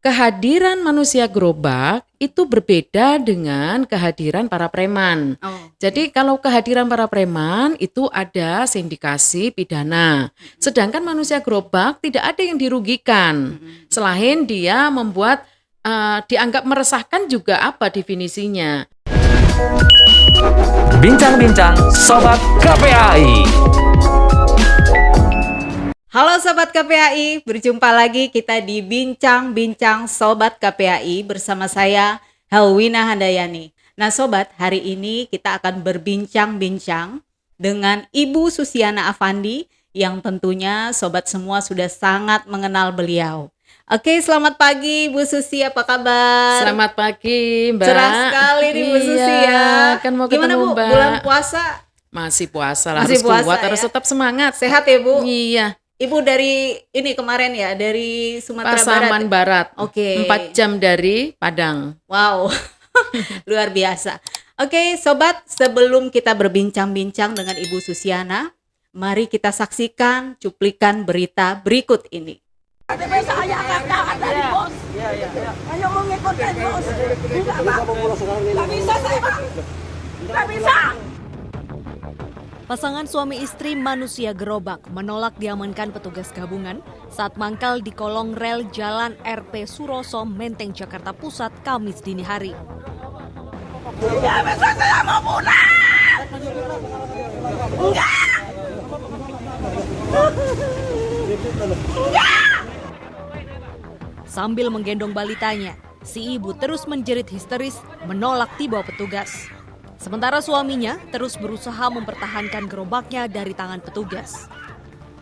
kehadiran manusia gerobak itu berbeda dengan kehadiran para preman. Oh, Jadi kalau kehadiran para preman itu ada sindikasi pidana. Sedangkan manusia gerobak tidak ada yang dirugikan. Selain dia membuat dianggap meresahkan juga apa definisinya. Bincang-bincang Sobat KPAI. halo Sobat KPAI, berjumpa lagi kita di Bincang-Bincang Sobat KPAI bersama saya Helwina Handayani. Nah Sobat, hari ini kita akan berbincang-bincang dengan Ibu Susiana Afandi yang tentunya Sobat semua sudah sangat mengenal beliau. Oke, selamat pagi Bu Susi, apa kabar? Selamat pagi Mbak. Cerah sekali nih Bu Susi ya. Kan mau Gimana ketemu Bu, Mbak. bulan puasa Masih puasa lah, Masih harus puasa kuat, ya. harus tetap semangat. sehat ya Bu? Iya, Ibu dari ini kemarin ya, dari Sumatera Pasaman Barat. Barat. Oke. 4 jam dari Padang. Wow, luar biasa. Oke, Sobat, sebelum kita berbincang-bincang dengan Ibu Susiana, mari kita saksikan cuplikan berita berikut ini. Ada saya akan tahan dari bos. Ayo mengikutin bos. Enggak, Pak. Nggak bisa saya, Pak. Nggak bisa. Pasangan suami istri manusia gerobak menolak diamankan petugas gabungan saat mangkal di kolong rel Jalan RP Suroso, Menteng, Jakarta Pusat, Kamis dini hari. Ya bisa saya mau pulang. Enggak. Sambil menggendong balitanya, si ibu terus menjerit histeris menolak dibawa petugas. Sementara suaminya terus berusaha mempertahankan gerobaknya dari tangan petugas.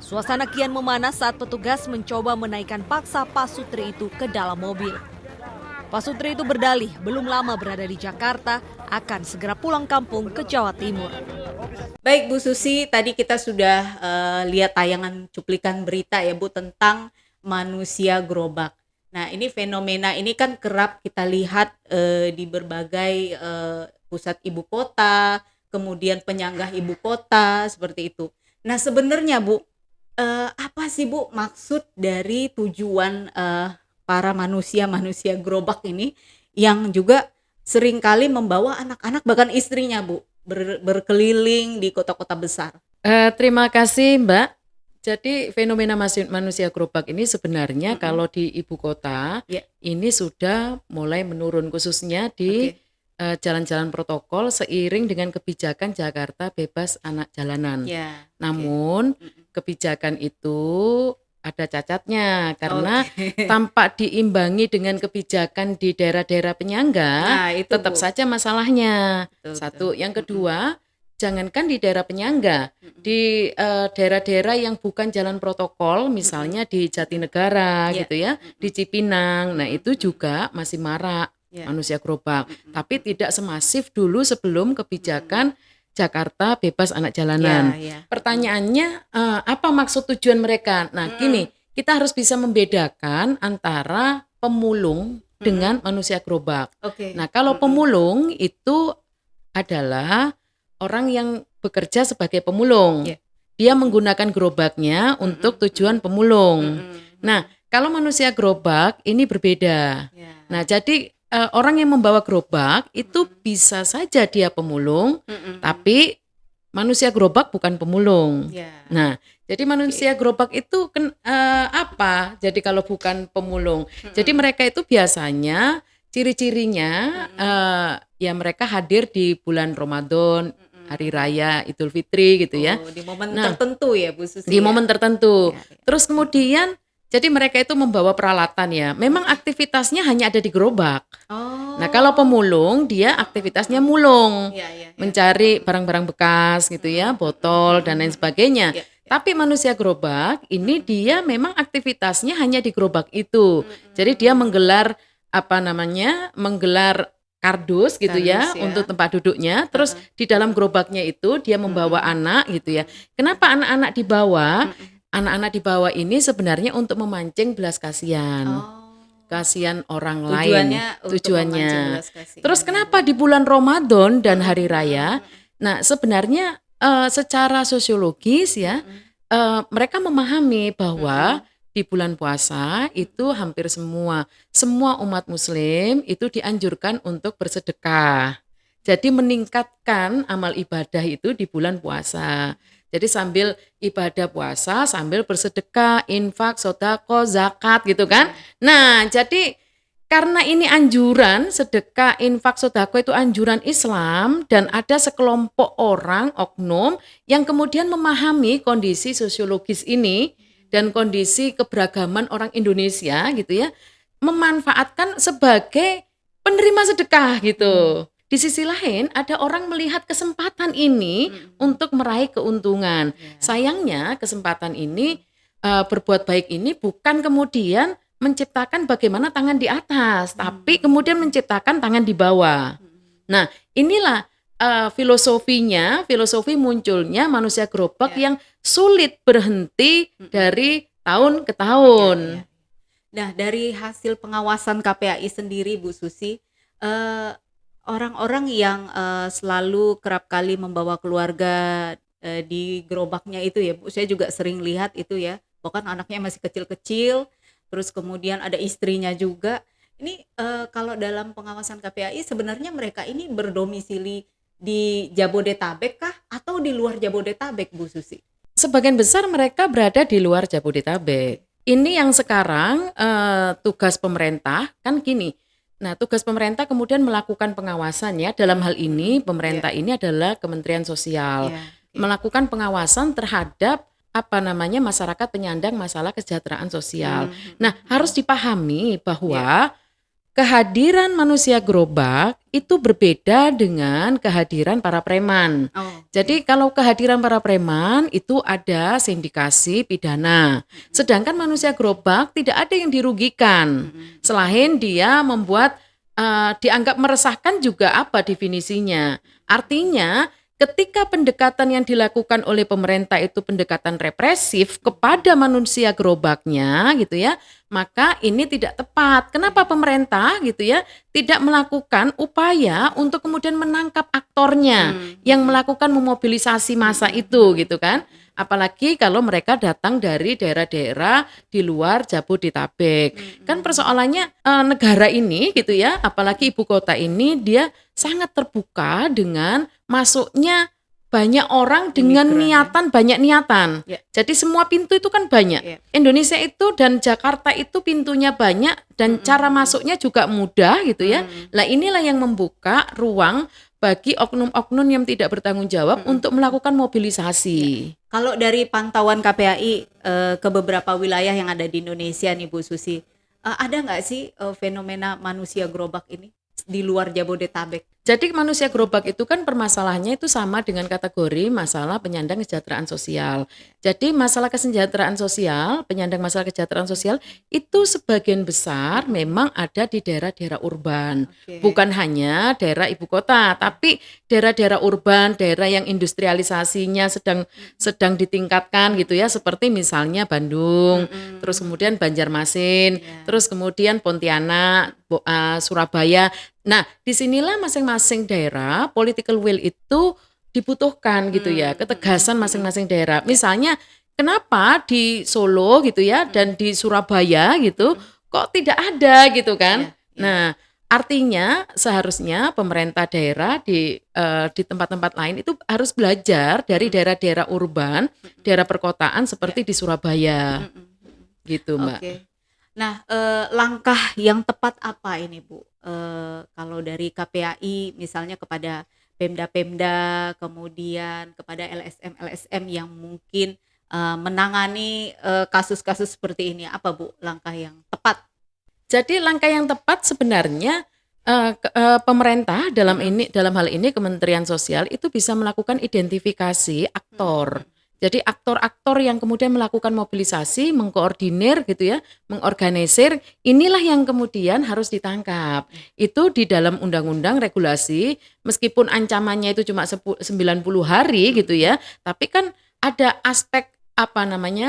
Suasana kian memanas saat petugas mencoba menaikkan paksa Pak Sutri itu ke dalam mobil. Pak Sutri itu berdalih belum lama berada di Jakarta, akan segera pulang kampung ke Jawa Timur. Baik Bu Susi, tadi kita sudah lihat tayangan cuplikan berita ya Bu tentang manusia gerobak. Nah ini fenomena ini kan kerap kita lihat di berbagai pusat ibu kota, kemudian penyanggah ibu kota seperti itu. Nah sebenarnya Bu, apa sih Bu maksud dari tujuan para manusia gerobak ini yang juga seringkali membawa anak-anak bahkan istrinya Bu berkeliling di kota-kota besar? Terima kasih Mbak. Jadi fenomena manusia gerobak ini sebenarnya kalau di ibu kota Ya. ini sudah mulai menurun khususnya di jalan-jalan protokol seiring dengan kebijakan Jakarta bebas anak jalanan. Ya. Namun kebijakan itu ada cacatnya karena Oke. tampak diimbangi dengan kebijakan di daerah-daerah penyangga, Nah, itu, tetap Bu. saja masalahnya. Betul, Satu, betul. yang kedua, jangankan di daerah penyangga, di daerah-daerah yang bukan jalan protokol, misalnya di Jatinegara Ya. gitu ya, di Cipinang. Nah, itu juga masih marak Ya. manusia gerobak, tapi tidak semasif dulu sebelum kebijakan Jakarta bebas anak jalanan. Ya. Pertanyaannya apa maksud tujuan mereka? Nah, gini, kita harus bisa membedakan antara pemulung dengan manusia gerobak. Oke. Nah, kalau pemulung itu adalah orang yang bekerja sebagai pemulung. Ya. Dia menggunakan gerobaknya untuk tujuan pemulung. Nah, kalau manusia gerobak ini berbeda. Ya. Nah, jadi orang yang membawa gerobak itu bisa saja dia pemulung, tapi manusia gerobak bukan pemulung. Ya. Nah, jadi manusia gerobak itu apa? Jadi kalau bukan pemulung, jadi mereka itu biasanya ciri-cirinya ya mereka hadir di bulan Ramadan, hari raya Idul Fitri gitu ya. Oh, di momen Nah, tertentu ya Bu Susi. Di ya? momen tertentu. Ya, ya. Terus kemudian jadi mereka itu membawa peralatan ya. Memang aktivitasnya hanya ada di gerobak. Oh. Nah, kalau pemulung dia aktivitasnya mulung. Ya. Mencari barang-barang bekas gitu ya, botol dan lain sebagainya. Ya. Tapi manusia gerobak ini dia memang aktivitasnya hanya di gerobak itu. Jadi dia menggelar menggelar kardus gitu ya, Kardus ya. untuk tempat duduknya. Terus di dalam gerobaknya itu dia membawa anak gitu ya. Kenapa anak-anak dibawa? Anak-anak dibawa ini sebenarnya untuk memancing belas kasihan. Oh. Kasihan orang Tujuannya lain. untuk memancing belas kasihan. Terus kenapa di bulan Ramadan dan hari raya? Nah, sebenarnya secara sosiologis ya, mereka memahami bahwa di bulan puasa itu hampir semua umat muslim itu dianjurkan untuk bersedekah. Jadi meningkatkan amal ibadah itu di bulan puasa. Jadi sambil ibadah puasa, sambil bersedekah, infak, sodako, zakat gitu kan. Nah, jadi karena ini anjuran, sedekah, infak, sodako itu anjuran Islam, dan ada sekelompok orang, oknum, yang kemudian memahami kondisi sosiologis ini dan kondisi keberagaman orang Indonesia gitu ya, memanfaatkan sebagai penerima sedekah gitu. Di sisi lain ada orang melihat kesempatan ini untuk meraih keuntungan. Sayangnya kesempatan ini, berbuat baik ini bukan kemudian menciptakan bagaimana tangan di atas, tapi kemudian menciptakan tangan di bawah. Nah, inilah filosofi munculnya manusia gerobak yang sulit berhenti dari tahun ke tahun. Nah, dari hasil pengawasan KPAI sendiri, Bu Susi, orang-orang yang selalu kerap kali membawa keluarga di gerobaknya itu ya, Bu, saya juga sering lihat itu ya, bahkan anaknya masih kecil-kecil, terus kemudian ada istrinya juga. Ini kalau dalam pengawasan KPAI sebenarnya mereka ini berdomisili di Jabodetabek kah atau di luar Jabodetabek, Bu Susi? Sebagian besar mereka berada di luar Jabodetabek. Ini yang sekarang tugas pemerintah kan gini. Nah, tugas pemerintah kemudian melakukan pengawasan ya. Dalam hal ini pemerintah ini adalah Kementerian Sosial. Melakukan pengawasan terhadap masyarakat penyandang masalah kesejahteraan sosial. Nah, harus dipahami bahwa kehadiran manusia gerobak itu berbeda dengan kehadiran para preman. Jadi kalau kehadiran para preman itu ada sindikasi pidana. Sedangkan manusia gerobak tidak ada yang dirugikan. Selain dia membuat dianggap meresahkan juga apa definisinya. Artinya ketika pendekatan yang dilakukan oleh pemerintah itu pendekatan represif kepada manusia gerobaknya gitu ya, maka ini tidak tepat. Kenapa pemerintah gitu ya tidak melakukan upaya untuk kemudian menangkap aktornya yang melakukan memobilisasi massa itu gitu kan? Apalagi kalau mereka datang dari daerah-daerah di luar Jabodetabek. Kan persoalannya negara ini gitu ya, apalagi ibu kota ini dia sangat terbuka dengan masuknya banyak orang dengan banyak niatan. Jadi semua pintu itu kan banyak. Indonesia itu dan Jakarta itu pintunya banyak dan cara masuknya juga mudah gitu ya. Nah, inilah yang membuka ruang bagi oknum-oknum yang tidak bertanggung jawab untuk melakukan mobilisasi. Kalau dari pantauan KPAI ke beberapa wilayah yang ada di Indonesia nih, Bu Susi, ada nggak sih fenomena manusia gerobak ini di luar Jabodetabek? Jadi manusia gerobak itu kan permasalahannya itu sama dengan kategori masalah penyandang kesejahteraan sosial. Jadi masalah kesejahteraan sosial, penyandang masalah kesejahteraan sosial itu sebagian besar memang ada di daerah-daerah urban. Bukan hanya daerah ibu kota, tapi daerah-daerah urban, daerah yang industrialisasinya sedang ditingkatkan gitu ya, seperti misalnya Bandung, terus kemudian Banjarmasin, terus kemudian Pontianak, Surabaya. Nah, disinilah masing-masing daerah political will itu dibutuhkan gitu ya, ketegasan masing-masing daerah. Misalnya, kenapa di Solo gitu ya dan di Surabaya gitu kok tidak ada gitu kan? Nah, artinya seharusnya pemerintah daerah di tempat-tempat lain itu harus belajar dari daerah-daerah urban, daerah perkotaan seperti di Surabaya, gitu Mbak. Nah, langkah yang tepat apa ini, Bu? Kalau dari KPAI misalnya kepada Pemda-Pemda, kemudian kepada LSM yang mungkin menangani kasus-kasus seperti ini, apa Bu langkah yang tepat? Jadi langkah yang tepat sebenarnya pemerintah dalam hal ini Kementerian Sosial itu bisa melakukan identifikasi aktor. Jadi aktor-aktor yang kemudian melakukan mobilisasi, mengkoordinir gitu ya, mengorganisir, inilah yang kemudian harus ditangkap. Itu di dalam undang-undang regulasi, meskipun ancamannya itu cuma 90 hari gitu ya, tapi kan ada aspek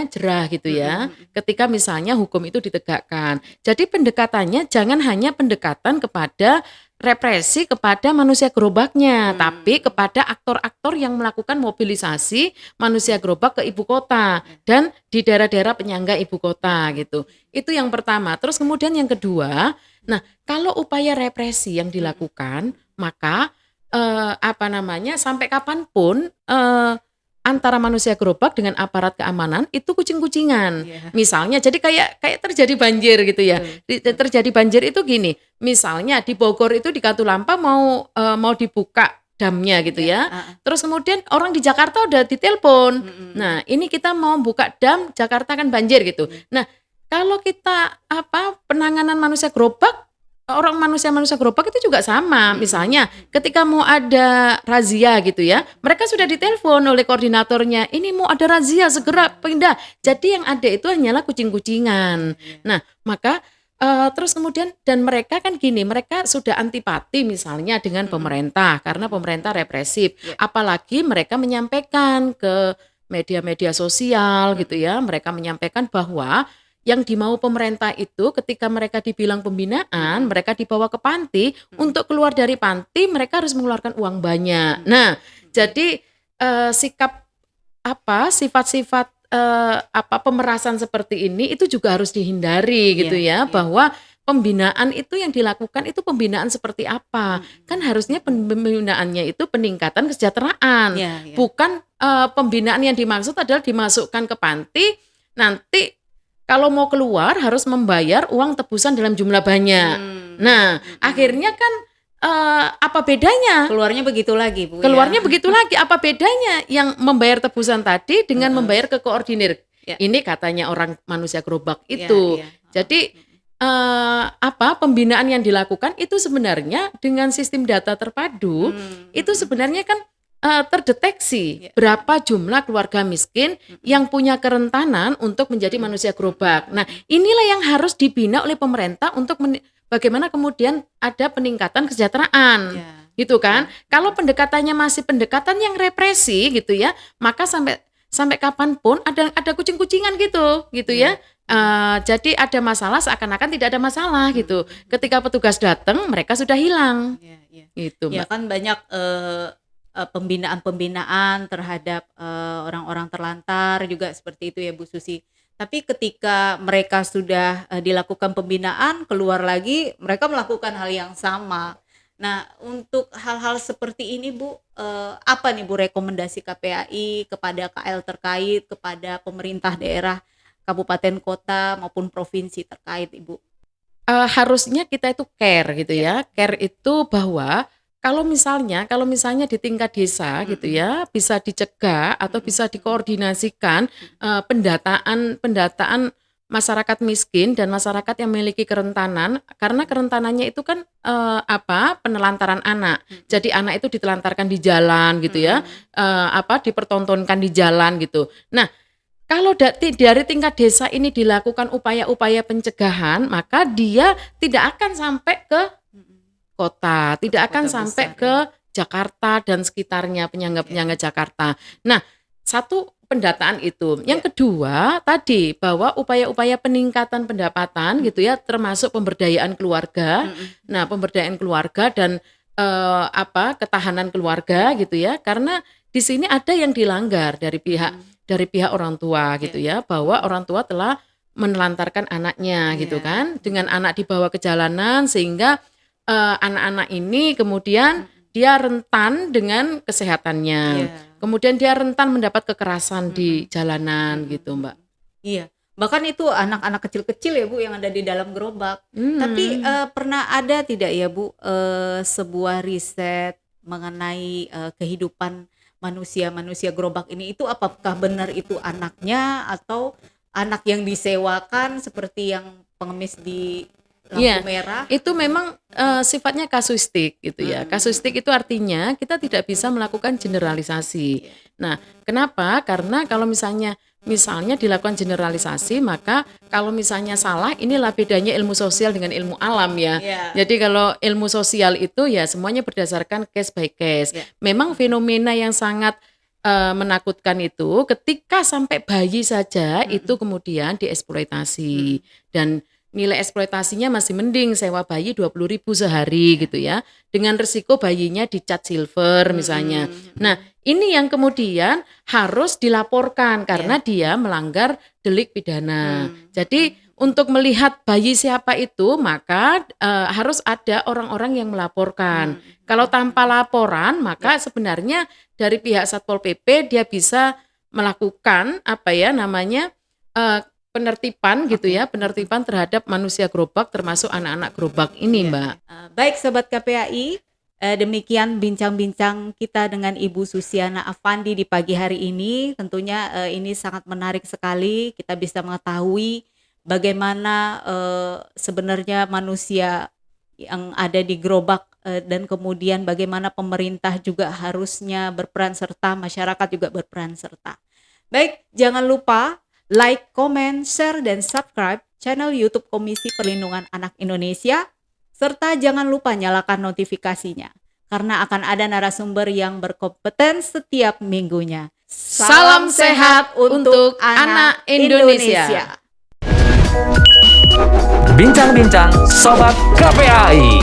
jerah gitu ya. Ketika misalnya hukum itu ditegakkan. Jadi pendekatannya jangan hanya pendekatan kepada represi kepada manusia gerobaknya, tapi kepada aktor-aktor yang melakukan mobilisasi manusia gerobak ke ibu kota dan di daerah-daerah penyangga ibu kota gitu. Itu yang pertama. Terus kemudian yang kedua, nah kalau upaya represi yang dilakukan, maka sampai kapanpun antara manusia gerobak dengan aparat keamanan itu kucing-kucingan. Misalnya jadi kayak terjadi banjir gitu ya. Terjadi banjir itu gini. Misalnya di Bogor itu di Katulampa mau dibuka damnya gitu ya. Terus kemudian orang di Jakarta udah ditelepon. Nah, ini kita mau buka dam, Jakarta kan banjir gitu. Nah, kalau kita penanganan manusia gerobak, orang manusia gerobak itu juga sama. Misalnya ketika mau ada razia gitu ya, mereka sudah ditelepon oleh koordinatornya, ini mau ada razia segera pindah. Jadi yang ada itu hanyalah kucing-kucingan. Nah maka terus kemudian dan mereka kan gini, mereka sudah antipati misalnya dengan pemerintah karena pemerintah represif. Apalagi mereka menyampaikan ke media-media sosial gitu ya, mereka menyampaikan bahwa yang dimau pemerintah itu ketika mereka dibilang pembinaan, mereka dibawa ke panti, untuk keluar dari panti mereka harus mengeluarkan uang banyak. Nah, jadi sifat-sifat pemerasan seperti ini itu juga harus dihindari gitu ya, bahwa pembinaan itu yang dilakukan itu pembinaan seperti apa? Kan harusnya pembinaannya itu peningkatan kesejahteraan, bukan pembinaan yang dimaksud adalah dimasukkan ke panti, nanti kalau mau keluar harus membayar uang tebusan dalam jumlah banyak. Nah, akhirnya kan apa bedanya? Keluarnya begitu lagi, Bu. Keluarnya begitu lagi. Apa bedanya yang membayar tebusan tadi dengan membayar ke koordinir? Ini katanya orang manusia gerobak itu. Jadi pembinaan yang dilakukan itu sebenarnya dengan sistem data terpadu itu sebenarnya kan terdeteksi berapa jumlah keluarga miskin yang punya kerentanan untuk menjadi manusia gerobak. Nah, inilah yang harus dibina oleh pemerintah untuk bagaimana kemudian ada peningkatan kesejahteraan. Gitu kan? Kalau pendekatannya masih pendekatan yang represi gitu ya, maka sampai kapanpun ada kucing-kucingan gitu ya. Jadi ada masalah seakan-akan tidak ada masalah gitu. Ketika petugas datang, mereka sudah hilang. Gitu, Mbak. Ya kan banyak pembinaan terhadap orang-orang terlantar juga seperti itu ya Bu Susi. Tapi ketika mereka sudah dilakukan pembinaan, keluar lagi mereka melakukan hal yang sama. Nah, untuk hal-hal seperti ini Bu, apa nih Bu rekomendasi KPAI kepada KL terkait, kepada pemerintah daerah, kabupaten, kota maupun provinsi terkait Ibu? Harusnya kita itu care gitu ya. Care itu bahwa kalau misalnya di tingkat desa gitu ya, bisa dicegah atau bisa dikoordinasikan pendataan masyarakat miskin dan masyarakat yang memiliki kerentanan, karena kerentanannya itu kan penelantaran anak. Jadi anak itu ditelantarkan di jalan gitu ya, dipertontonkan di jalan gitu. Nah, kalau dari tingkat desa ini dilakukan upaya-upaya pencegahan, maka dia tidak akan sampai ke kota, tidak akan sampai ke Jakarta dan sekitarnya, penyangga-penyangga Jakarta. Nah, satu pendataan itu. Yang kedua tadi bahwa upaya-upaya peningkatan pendapatan gitu ya, termasuk pemberdayaan keluarga. Nah, pemberdayaan keluarga dan ketahanan keluarga gitu ya, karena di sini ada yang dilanggar dari pihak orang tua gitu ya, bahwa orang tua telah menelantarkan anaknya gitu kan, dengan anak dibawa ke jalanan sehingga anak-anak ini kemudian dia rentan dengan kesehatannya, kemudian dia rentan mendapat kekerasan di jalanan gitu Mbak. Iya, bahkan itu anak-anak kecil-kecil ya Bu yang ada di dalam gerobak. Tapi pernah ada tidak ya Bu sebuah riset mengenai kehidupan manusia gerobak ini, itu apakah benar itu anaknya atau anak yang disewakan seperti yang pengemis di lampu merah? Itu memang sifatnya kasuistik gitu ya. Kasuistik itu artinya kita tidak bisa melakukan generalisasi. Nah, kenapa? Karena kalau misalnya dilakukan generalisasi, maka kalau misalnya salah, inilah bedanya ilmu sosial dengan ilmu alam ya. Jadi kalau ilmu sosial itu ya semuanya berdasarkan case by case. Memang fenomena yang sangat menakutkan itu ketika sampai bayi saja itu kemudian dieksploitasi dan nilai eksploitasinya masih mending sewa bayi 20.000 sehari gitu ya, dengan resiko bayinya dicat silver misalnya. Nah, ini yang kemudian harus dilaporkan karena dia melanggar delik pidana. Jadi untuk melihat bayi siapa itu maka harus ada orang-orang yang melaporkan. Kalau tanpa laporan maka sebenarnya dari pihak Satpol PP dia bisa melakukan penertiban gitu ya, penertiban terhadap manusia gerobak termasuk anak-anak gerobak ini, Mbak. Baik Sobat KPAI, demikian bincang-bincang kita dengan Ibu Susiana Afandi di pagi hari ini. Tentunya ini sangat menarik sekali, kita bisa mengetahui bagaimana sebenarnya manusia yang ada di gerobak dan kemudian bagaimana pemerintah juga harusnya berperan serta, masyarakat juga berperan serta. Baik, jangan lupa like, comment, share, dan subscribe channel YouTube Komisi Perlindungan Anak Indonesia, serta jangan lupa nyalakan notifikasinya, karena akan ada narasumber yang berkompeten setiap minggunya. Salam sehat untuk anak Indonesia. Bincang-bincang Sobat KPAI.